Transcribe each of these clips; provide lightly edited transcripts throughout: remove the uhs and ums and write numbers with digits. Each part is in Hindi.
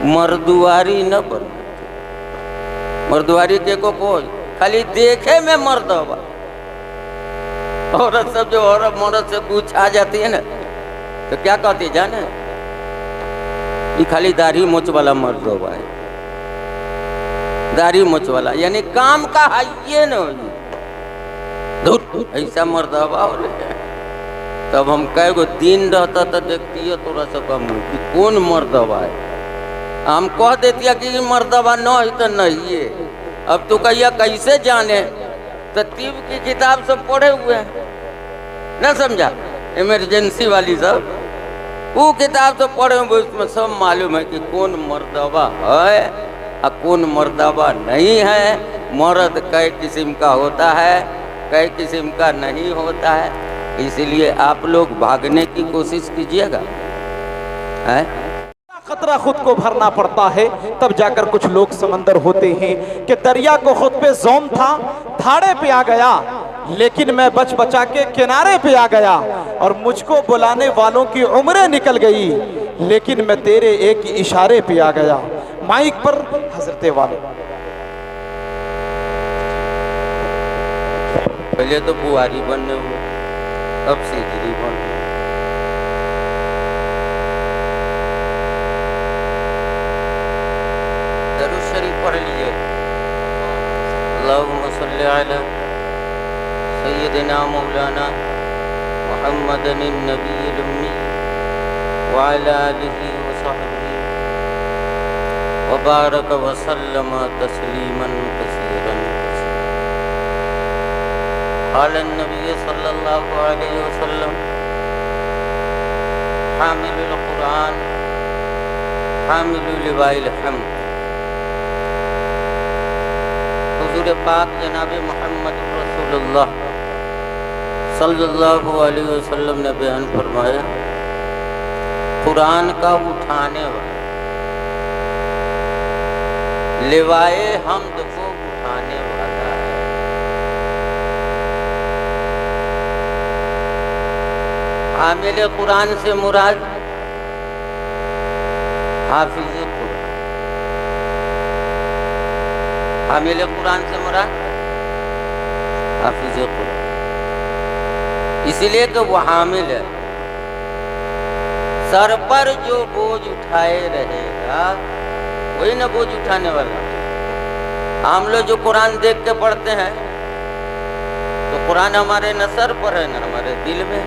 मर्दुआरी न बन, मर्दुआरी के को कोई खाली देखे में मर्द होगा। औरत सब जो औरत मर्द से पूछ आ जाती है ना तो क्या कहती जाने, ये खाली दाढ़ी मोच वाला मर्द होगा है, दाढ़ी मोच वाला, यानी काम का हाइये न हो ऐसा मर्द होगा। तब हम कह गो दिन रहता तो देखती है थोड़ा सा कम कि कौन मर्दबा है, हम कह देती कि मर्दबा न है तो नहीं है। अब तो कहिया कैसे जाने, तरतीब की किताब सब पढ़े हुए हैं ना, समझा, इमरजेंसी वाली सब वो किताब सब पढ़े हुए, उसमें सब मालूम है कि कौन मर्दबा है और कौन मर्दबा नहीं है। मर्द कई किस्म का होता है, कई किस्म का नहीं होता है, इसलिए आप लोग भागने की कोशिश कीजिएगा। खतरा खुद को भरना पड़ता है, तब जाकर कुछ लोग समंदर होते हैं कि दरिया को खुद पे ज़ौम था, धाड़े पे आ गया, लेकिन मैं बच बचा के किनारे पे आ गया और मुझको बुलाने वालों की उम्रें निकल गई, लेकिन मैं तेरे एक इशारे पे आ गया। माइक पर हजरत वाले। पहले तो बुआरी बनने हुए, अब सिजरी बन, दरूद शरीफ पढ़ लीजिए। अल्लाहुम्मा सल्ली अला सय्यिदिना मौलाना मुहम्मदिन नबिय्यिल उम्मी व अला आलिहि व सहबिहि व बारक व सल्लम तस्लीमन कसीरन। क़ाल नबी सल्लल्लाहु अलैहि वसल्लम हामिलुल कुरान हामिलुल लिवाइल हम्द। हुज़ूर पाक जनाब मोहम्मद रसूलुल्लाह सल्लल्लाहु अलैहि वसल्लम ने बयान फरमाया, कुरान का उठाने वाला, लिवाए हम्द को उठाने वाला है। हामिल कुरान से मुराद हाफिज कुरान, हामिल कुरान से मुराद हाफिज कुरान, इसलिए कि वो हामिल है। सर पर जो बोझ उठाए रहेगा वही ना बोझ उठाने वाला। हम लोग जो कुरान देख के पढ़ते हैं तो कुरान हमारे न सर पर है न हमारे दिल में।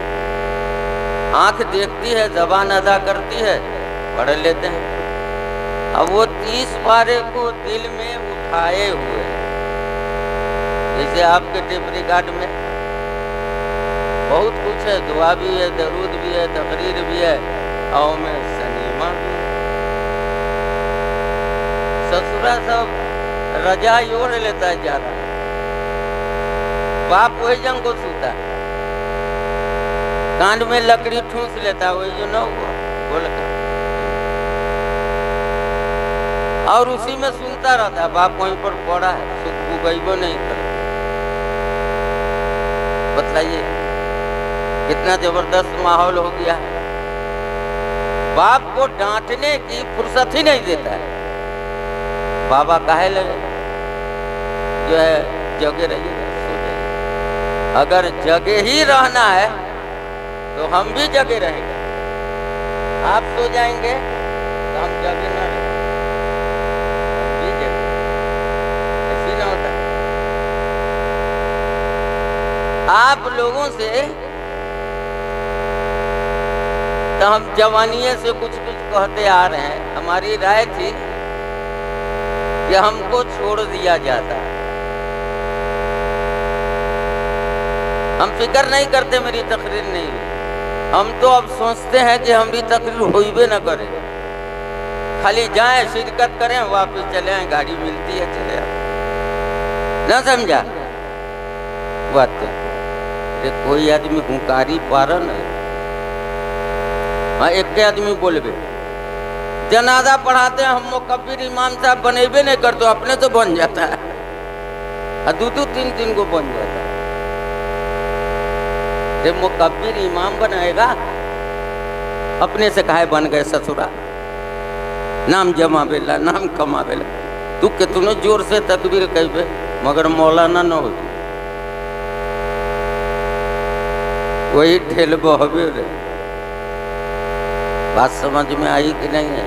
आंख देखती है, जबान अदा करती है, पढ़ लेते हैं। अब वो 30 पारे को दिल में उठाए हुए हैं। जैसे आपके टेप रिकॉर्ड में बहुत कुछ है, दुआ भी है, दरूद भी है, तकरीर भी है और में सनीमा भी है। ससुरा सब रजाई ओढ़ लेता है ज्यादा, बाप वही जंग को सूता है, कांड में लकड़ी ठूस लेता है, वही जो न हुआ बोलता, और उसी में सुनता रहता है। बाप वहीं पर पड़ा है, सुख गईबो नहीं कर। बताइए कितना जबरदस्त माहौल हो गया है। बाप को डांटने की फुर्सत ही नहीं देता है। बाबा काहे लगे जो है जगे रहिए, सो जाइए। अगर जगे ही रहना है तो हम भी जगे रहेंगे। आप सो जाएंगे तो हम जगे ना रहेंगे, हम भी जगे। ऐसी ना होता है। आप लोगों से तो हम जवानिये से कुछ कुछ कहते आ रहे हैं। हमारी राय थी कि हमको छोड़ दिया जाता है। हम फिक्र नहीं करते मेरी तकरीर नहीं हुई। हम तो अब सोचते हैं कि हम भी तकरीर हुई भी न करें, खाली जाएं, शिरकत करें, वापस चले आए, गाड़ी मिलती है चले आए। ना समझा बात? कोई आदमी हुंकारी पारा नहीं। हाँ, एक आदमी बोल गए जनाजा पढ़ाते हैं, हम मुकब्बिर इमाम साहब बनेबे नहीं करते, अपने तो बन जाता है, दो दो तीन तीन को बन जाता है। जब मुकब्बिर इमाम बनाएगा, अपने से काहे बन गए ससुरा? नाम जमावेला, नाम कमावेला। तू कितनो जोर से तकबीर कहबे मगर मौलाना न हो, वही ठेल बहबे रे। बात समझ में आई कि नहीं है?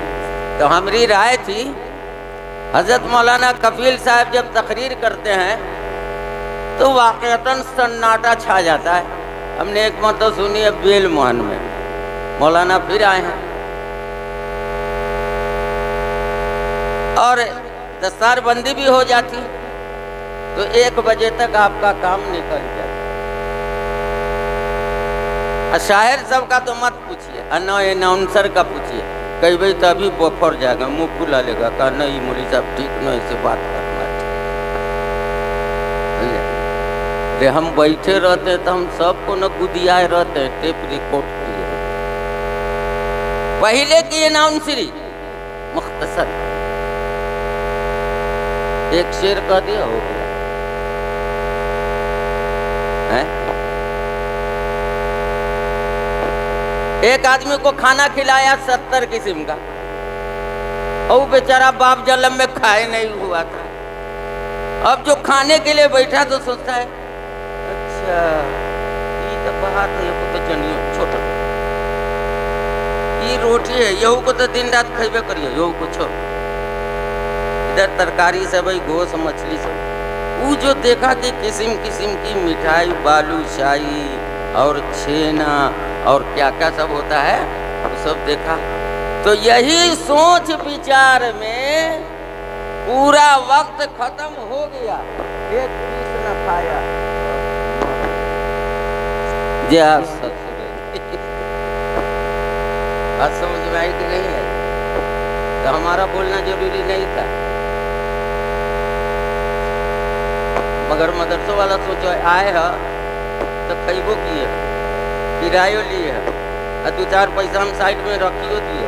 तो हमारी राय थी, हजरत मौलाना कफील साहब जब तकरीर करते हैं तो वाकईतन सन्नाटा छा जाता है। हमने एक मतलब सुनी है बेल मोहन में, मौलाना फिर आए हैं और दस्तारबंदी भी हो जाती, तो 1 बजे तक आपका काम निकल जाता। शायर सब का तो मत पूछिए, अनाउंसर का पूछिए, कई भाई तो अभी बफर जाएगा, मुँह फुला लेगा, कहा नहीं मौलवी साहब ठीक नहीं, ऐसे बात करना ठीक। हम बैठे रहते हैं तो हम सबको न गुदियाए रहते हैं, टेप रिकॉर्ड किए। पहले की अनाउंसरी मुख्तसर एक शेर कह दिया, हो गया है? एक आदमी को खाना खिलाया 70 किस्म का, और बेचारा बाप जन्म में खाए नहीं हुआ था। अब जो खाने के लिए बैठा तो सोचता है अच्छा ये तो बात है, ये तो जनियो छोटा ये रोटी है, यहू को तो दिन रात खेबे करिए, यहू को छोड़। इधर तरकारी से भाई गोश्त मछली सब, वो जो देखा कि किस्म किस्म की मिठाई, बालूशाही और छेना और क्या क्या सब होता है, वो सब देखा। तो यही सोच विचार में पूरा वक्त खत्म हो गया। एक पीस न खाया बात समझ में आई कि नहीं है? तो हमारा बोलना जरूरी नहीं था, मगर मदरसों वाला सोचो आए है तो खैबो किए, किरायो लिए है, 2-4 पैसा हम साइड में रखियो दिए,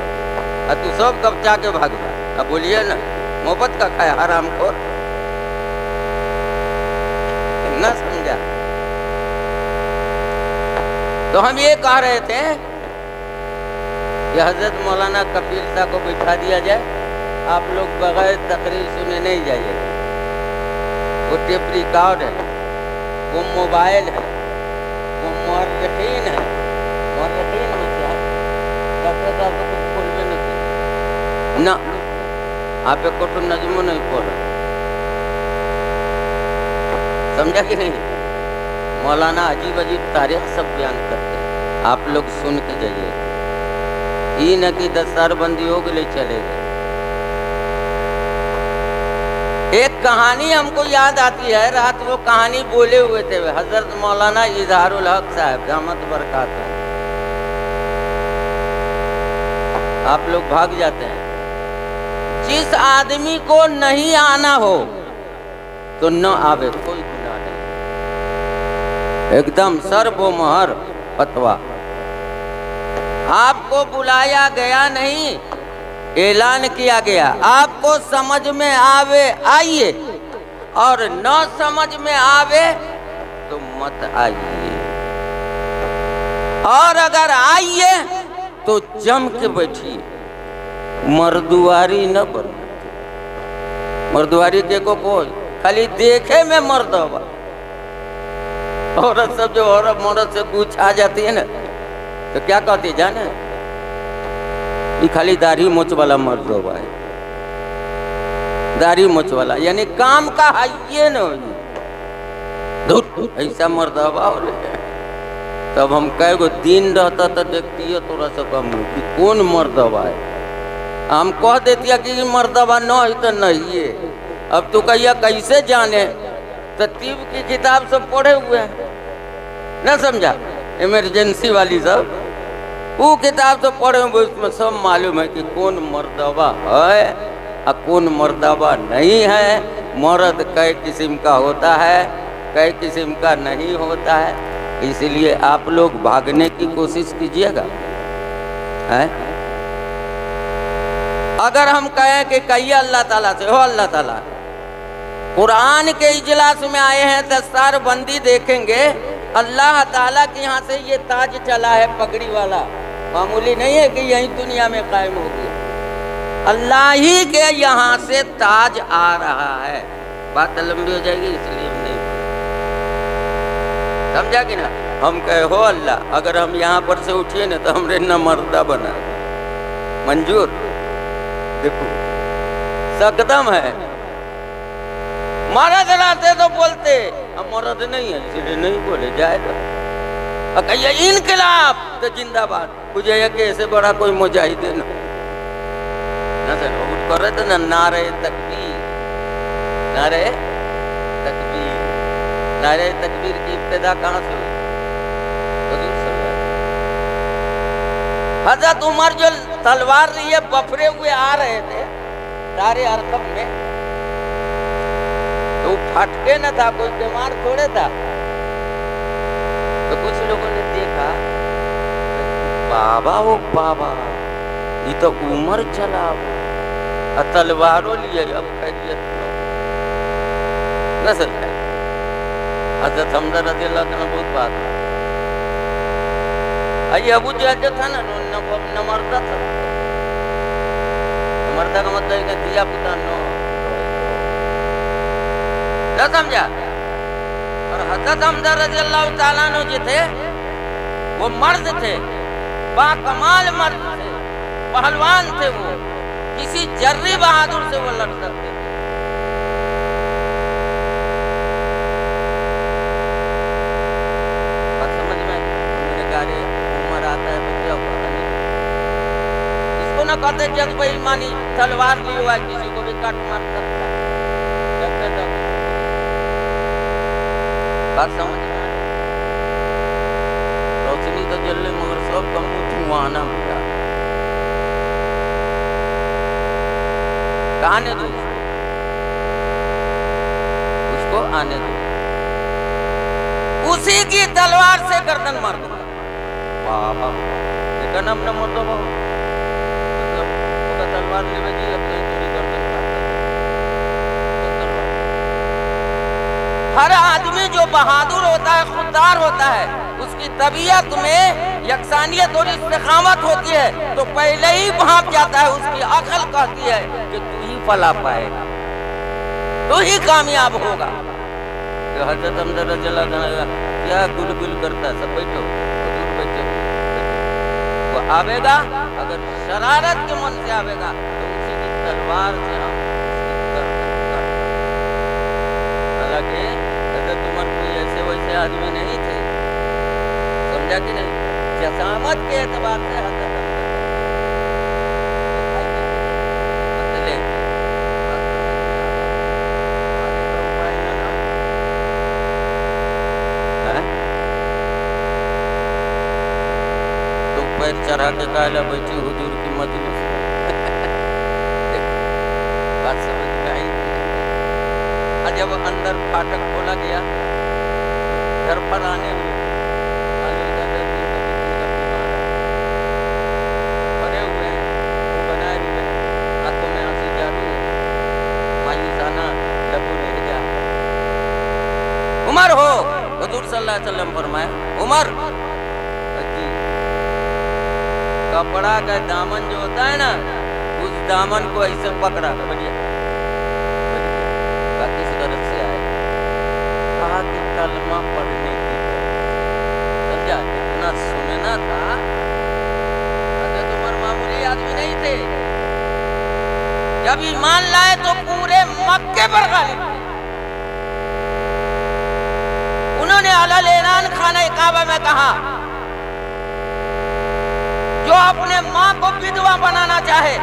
और तू सब कब्जा के भाग जा। अब बोलिए ना मोहब्बत का खाया हराम खोर, ना समझा? तो हम ये कह रहे थे कि हजरत मौलाना कफील साहब को बिठा दिया जाए, आप लोग बगैर तकरीर सुने नहीं जाइएगा। वो टेप रिकॉर्ड है, वो मोबाइल है, वो मौर्रखीन है। मौर्रखीन में क्या है? डॉक्टर साहब को कुछ बोल में नहीं ना, आप एक को नजमो नहीं बोल, समझा कि नहीं? मौलाना अजीब अजीब तारीख सब बयान करते हैं, आप लोग सुन के जाइए। ये न कि दस्तारबंदी हो गई चले गए। एक कहानी हमको याद आती है, रात वो कहानी बोले हुए थे हजरत मौलाना इजहारुल हक साहब दामत बरकातहू। आप लोग भाग जाते हैं। जिस आदमी को नहीं आना हो तो न आवे, कोई गुनाह नहीं, एकदम सर्वमोहर फतवा। आपको बुलाया गया नहीं, ऐलान किया गया, आपको समझ में आवे आइए, और न समझ में आवे तो मत आइए, और अगर आइए तो जम के बैठिए, मर्दुआरी न बन। मर्दुआरी के को कोई खाली देखे में मर्द होगा। औरत सब जो औरत मर्द से पूछ आ जाती है ना, तो क्या कहती है जाने, ये खाली दाढ़ी मोच वाला मर्द होगा है, दाढ़ी मोच वाला, यानी काम का हाइये न ऐसा मर्द होगा। तब हम कहे गो दिन रहता तो देखती है थोड़ा सा कम कि कौन मर्दवा है। हम कह देती कि मर्दवा न है तो नहीं है। अब तू कहिया कैसे जाने, तरतीब की किताब सब पढ़े हुए हैं ना, समझा? इमरजेंसी वाली सब वो किताब तो पढ़े हुए, उसमें सब मालूम है कि कौन मर्दवा है और कौन मर्दवा नहीं है। मर्द कई किस्म का होता है, कई किस्म का नहीं होता है। इसलिए आप लोग भागने की कोशिश कीजिएगा। अगर हम कहें कि कहिए अल्लाह ताला से, हो अल्लाह ताला कुरान के इजलास में आए हैं, दस्तारबंदी देखेंगे, अल्लाह ताला के यहाँ से ये ताज चला है पगड़ी वाला, मामूली नहीं है कि यही दुनिया में कायम हो गया। अल्लाह ही के यहाँ से ताज आ रहा है। बात लंबी हो जाएगी इसलिए हम नहीं समझा कि ना। हम कहे हो अल्लाह अगर हम यहाँ पर से उठिए ना तो हमरे नमर्दा बना मंजूर। देखो सकदम है मरद रहते तो बोलते हम मरद नहीं है इसलिए नहीं बोले जाएगा। कहिए इनकलाब तो जिंदाबाद मुझे कि ऐसे बड़ा कोई मुजाहिद ना करे तो ना नारे तकबीर नारे तकबीर नारे तकबीर की इब्तिदा कहाँ से हुई? हजरत उमर जो तलवार लिए बफरे हुए आ रहे थे दारे अरकम में तो फटके न था कोई बीमार थोड़े था। तो कुछ लोगों ने देखा बाबा वो बाबा ये तो उमर चला तलवारों लिए अब खैरियत न सर। हजरत हमजा रज़ी अल्लाह तआला बहुत बात आई अबू जहल जो था ना नमर्दा था। नमर्दा का मतलब है दिया पुता नो क्या समझा। और हजरत हमजा रज़ी अल्लाह तआला अन्हु जो थे वो मर्द थे बाकमाल मर्द थे पहलवान थे। वो किसी जर्री बहादुर से वो लड़ सकते थे। बात समझ में मैंने कहा रे उम्र आता है तो क्या हुआ इसको ना कहते जग बेईमानी तलवार ली हुआ किसी को भी काट मार सकता है। बात समझ में रोशनी तो जल्ले मगर सब कम धुआना मिला आने दो उसको आने दो उसी की तलवार से गर्दन मार दो। बाबा देखा नाम न मर दो मतलब तलवार ले जी अपने थोड़ी गर्दन हर आदमी जो बहादुर होता है खुददार होता है उसकी तबीयत में यकसानियत और इस्तिकामत होती है तो पहले ही भाग जाता है। उसकी अकल कहती है कि तू ही फला पाएगा तू ही कामयाब होगा। तो हजरत हमजा रज़ी अल्लाह तआला क्या गुलगुल करता है सब बैठो दूर बैठे वो आवेगा अगर शरारत के मन से आवेगा तो उसी की तलवार से हम हालांकि हजरत उमर कोई ऐसे वैसे आदमी नहीं थे समझा कि नहीं। जसामत के एतबार से तो पैर चढ़ा के काला बैठी हुजूर की मजलिस बात समझ में आई। जब अंदर फाटक खोला गया घर पर आने हुए उमर हो हुजूर सल्लल्लाहु अलैहि वसल्लम फरमाया उमर जी कपड़ा का दामन जो होता है ना उस दामन को ऐसे पकड़ा बढ़िया किस तरफ से आए कहा कि कलमा पढ़ने की समझा इतना सुनना था। हजरत उमर मामूली आदमी नहीं थे जब ईमान लाए तो पूरे मक्के पर गालिब उन्होंने अलल ऐलान खाना काबा में कहा जो अपने माँ को विधवा बनाना चाहे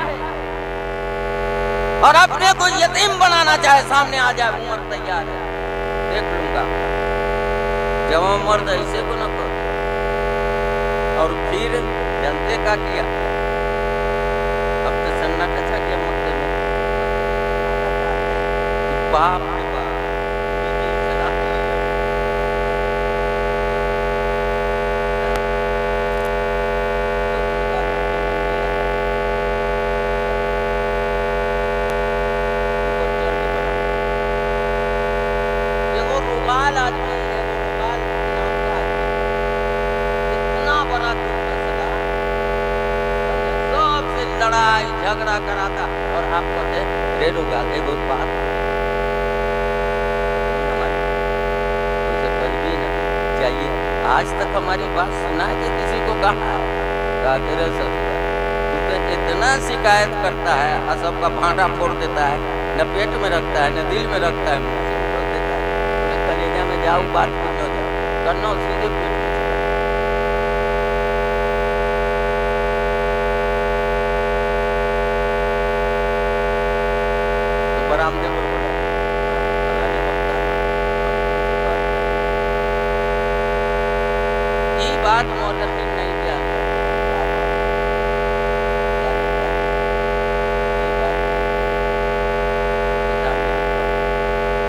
और अपने को यतीम बनाना चाहे सामने आ जाए उमर तैयार है देख लूंगा। जब मर्द ऐसे को न कर और फिर जनते का किया अब तो सन्नाटा छा गया मक्के में बाप रे बाप लड़ाई झगड़ा कराता और आप कहते रेणुका एगो बात चाहिए। आज तक हमारी बात सुना के किसी को कहा तेरे ससुर तू तो इतना शिकायत करता है और सबका भांटा फोड़ देता है, न पेट में रखता है न दिल में रखता है, मुंह से निकल देता है। कलेजा में जाओ बात करना जाओ करना सीधे पेट में तो बरामदे पर बोला बात मोहतरम नहीं किया।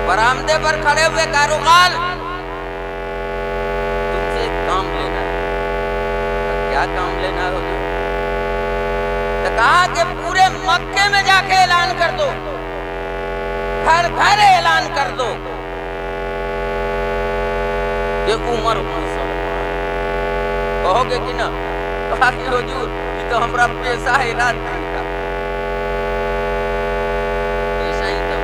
बरामदे पर खड़े हुए कारोबार तुमसे काम लेना है। क्या काम लेना है? तो कहा कि पूरे मक्के में जाके ऐलान कर दो, घर घर ऐलान कर दो कि उमर कहोगे कि ना? कहा कि हुजूर ये तो हमारा पेशा है रात दिन का, पेशा ही तो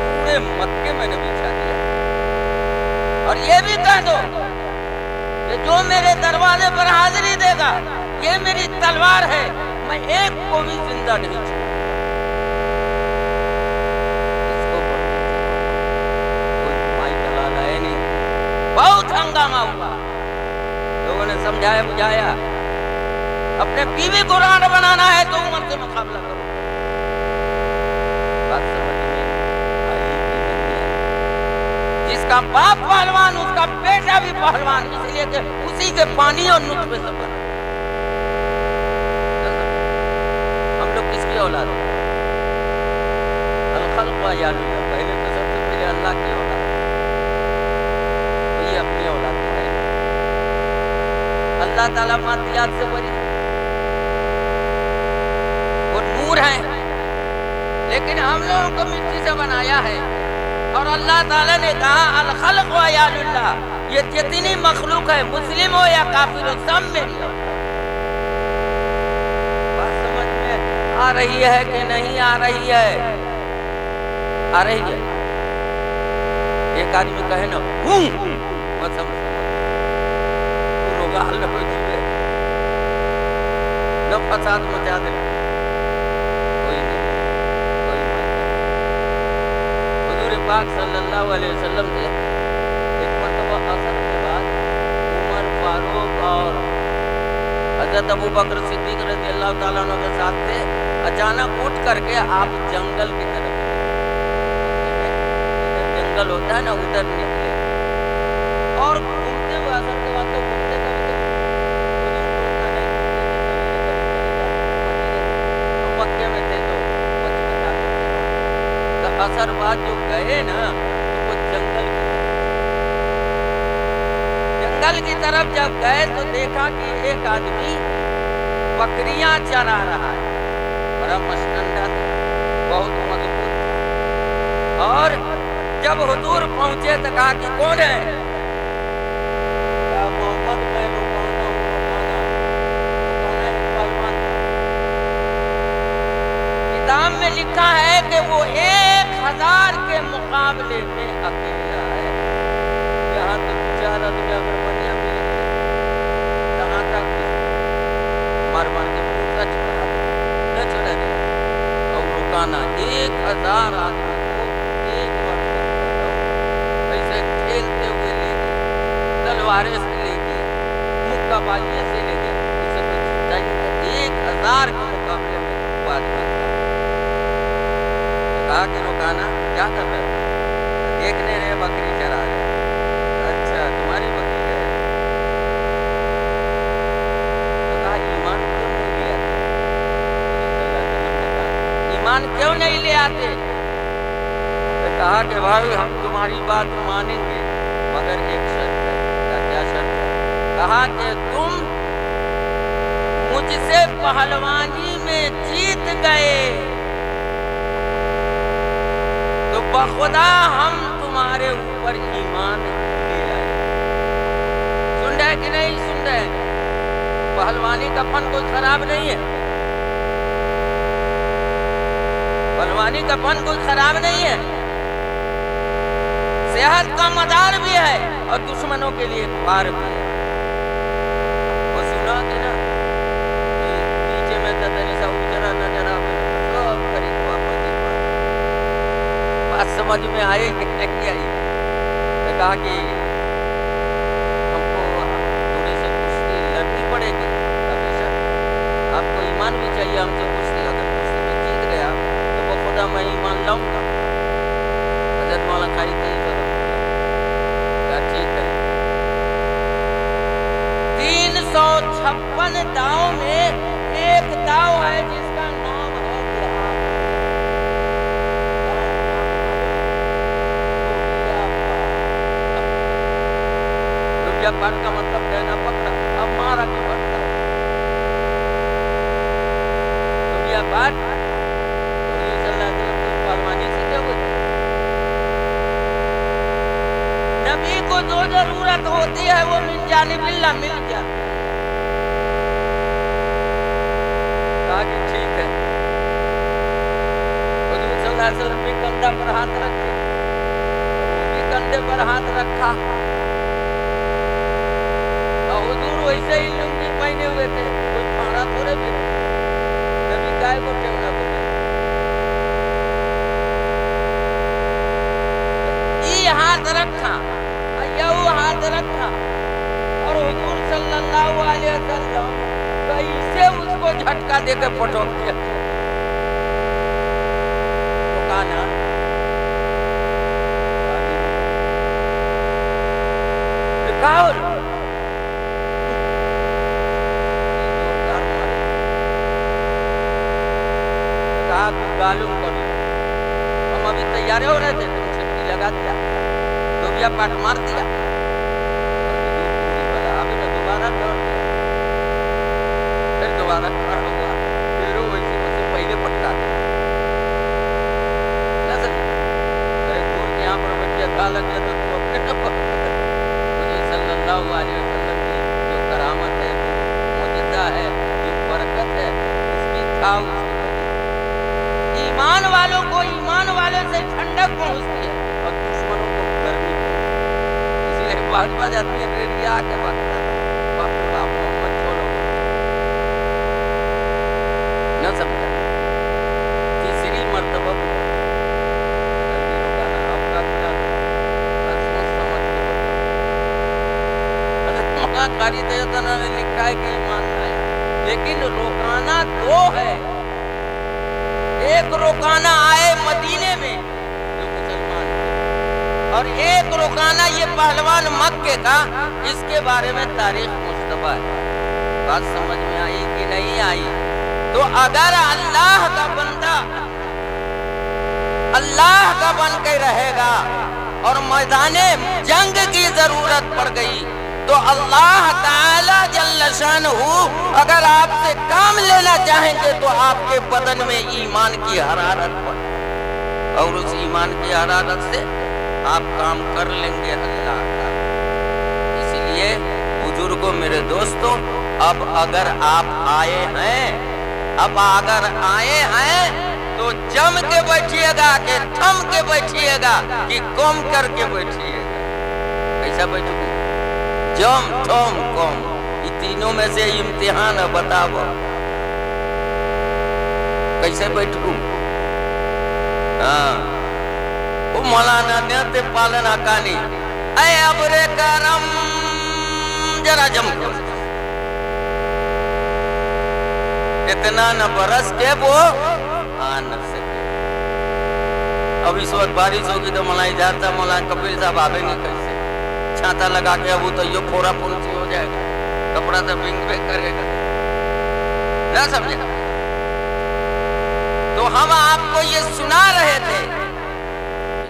पूरे मक्के में नबी छा दिया। और ये भी कह दो कि जो मेरे दरवाजे पर हाजिरी देगा ये मेरी तलवार है, मैं एक को भी जिंदा नहीं छोड़ूंगा। इसको कोई माई चला है नहीं, बहुत हंगामा हुआ। लोगों ने समझाया बुझाया, अपने बीवी को राणा बनाना है तो उमर से मुकाबला करो। बात समझ में आई कि नहीं है? जिसका बाप पहलवान उसका बेटा भी पहलवान, इसलिए कि उसी के पानी और नुतफे से बना। हम लोग किसकी औलाद है? अल-खल्क़ व यालुल्लाह, पहले तो सबसे पहले अल्लाह की औलाद, तो ये अपनी औलाद है। अल्लाह ताला मातियात से बरी, वो नूर है, लेकिन हम लोगों को मिट्टी से बनाया है। और अल्लाह ताला ने कहा अल-खल्क़ व यालुल्लाह, ये जितनी मखलूक है मुस्लिम हो या काफिर हो सब मेरी औलाद। बात समझ में आ रही है कि नहीं आ रही है? आ रही है। एक आदमी कहे ना मत समझ न फसाद मचा दे, कोई नहीं, कोई हुजूर पाक सल्लल्लाहु अलैहि वसल्लम से एक मरतबा असर के बाद उमर फारूक और हजरत अबू बकर सिद्दीक रज़ियल्लाहु ताला अन्हु के साथ थे। अचानक उठ करके आप जंगल की तरफ, जंगल होता है ना, उधर निकले और घूमते हुए असर के बाद तो घूमते मक्के में थे तो असर बाद जो गए ना तो वो जंगल की तरफ जब गए तो देखा कि एक आदमी बकरियां चरा रहा है, बड़ा मसनंदा था, बहुत मजबूत। और जब हुजूर पहुंचे तो कहा कि कौन है? मोहम्मद, मैं रुकाना हूँ, रुकाना है पहलवान। किताब में लिखा है कि वो 1000 के मुकाबले में अकेला है। यहाँ तो 4 आदमी अगर बढ़िया मिल गए कहाँ तक मार मार के पूरा छुड़ा न छोड़ा नहीं। और रुकाना 1000 आदमी को एक बार ऐसे खेलते हुए ले गए, तलवारें से ले गए, मुक्काबाजी से ले गए, उसे कोई छूटा ही नहीं। 1000 के मुकाबले में बात कहा कि रुकाना क्या कर रहे हो? देखने रहे बकरी चरा रहे। अच्छा तुम्हारी बकरी है? तो कहा ईमान क्यों नहीं ले आते? ईमान क्यों नहीं ले आते? तो कहा कि भाई हम तुम्हारी बात मानेंगे मगर एक शर्त है। क्या शर्त है? कहा कि तुम मुझसे पहलवानी में जीत गए तो बखुदा हम तुम्हारे ऊपर ईमान ले आए। सुन रहे कि नहीं सुन रहे? पहलवानी का फन कोई खराब नहीं है, पहलवानी का फन कोई खराब नहीं है, सेहत का मदार भी है और दुश्मनों के लिए पार भी है। वो सुना कि ना नीचे में ततनी सा उजरा नजर आवे सब खरीद वापस बात समझ में आए कि नहीं आई। मैं कहा कि हमको थोड़ी सी कुश्ती लड़नी पड़ेगी, हमेशा आपको ईमान भी चाहिए हमसे कुश्ती, अगर कुश्ती में जीत गया तो वो खुदा मैं ईमान लाऊंगा। हजरत मौला खाई थी ठीक है। 356 दाव में एक दाव है जिसका नाम है जिहाद। रुपया पाठ का मतलब देना पकड़ा, अब मारा के पड़ता रुपया पाठ पहलवानी सीखे हुए नबी को जो जरूरत होती है वो मिल जाने बिल्ला मिल जाती है। कहा कि ठीक है। हुजूर सल्लल्लाहु अलैहि वसल्लम भी कंधा पर हाथ रखे, वो भी कंधे पर हाथ रखा और हुजूर वैसे ही लुंगी पहने हुए थे, कोई मारा थोड़े भी नबी काय को टेवना बोले हाथ रखा, यू हाथ रखा और हुजूर सल्लल्लाहु अलैहि वसल्लम कैसे उसको झटका देकर पटक दिया। तो कहा ना कहा तू गालूम कर, हम अभी तैयार हो रहे थे, तुम छटकी लगा दिया, लोबिया पाट मार दिया, अभी मैं दोबारा दौड़ दिया, फिर दोबारा खड़ा हुआ, फिर वैसे वैसे पहले पटका दिया ना सर। अरे दूर के यहाँ पर बच्चे खा लग गया तो तू अपने मुझे सल्लल्लाहु अलैहि वसल्लम की जो करामत है, जो मुजज़ा है, जो बरकत है, उसकी था ईमान वालों को ईमान वाले से ठंडक पहुंचती है और दुश्मनों को गर्मी पहुंचती है। इसलिए बात बात आती है रेडिया के वक्त मोहम्मद छोड़ो न समझा। तीसरी मर्तबा कारी ने लिखा है कि ईमान आया, लेकिन रोकाना दो है। एक रोकाना आए मदीने में जो मुसलमान है और एक रोकाना ये पहलवान मक्के का, इसके बारे में तारीख मुस्तफा है। बात समझ में आई कि नहीं आई? तो अगर अल्लाह का बंदा अल्लाह का बन के रहेगा और मैदाने जंग की जरूरत पड़ गई तो अल्लाह ताला जल्ल शानहू अगर आपसे काम लेना चाहेंगे तो आपके बदन में ईमान की हरारत बढ़े और उस ईमान की हरारत से आप काम कर लेंगे अल्लाह का। इसलिए बुजुर्गों, मेरे दोस्तों, अब अगर आप आए हैं तो जम के बैठिएगा कि थम के बैठिएगा कि कम करके बैठिएगा। कैसा बैठोगे? जम थम कम, ये तीनों में से इम्तिहान है, बताओ कैसे बैठू? हाँ, वो मौलाना ने पालन हकानी अय अबरे करम जरा जम को इतना न बरस के वो आ न सके। अब इस वक्त बारिश होगी तो मलाई जाता मौलाना कपिल साहब आवेंगे कैसे? छाता लगा के अब तो यो फोड़ा फुंसी हो जाएगा, कपड़ा तो बिंग बिंग करेगा ना, समझे? तो हम आपको ये सुना रहे थे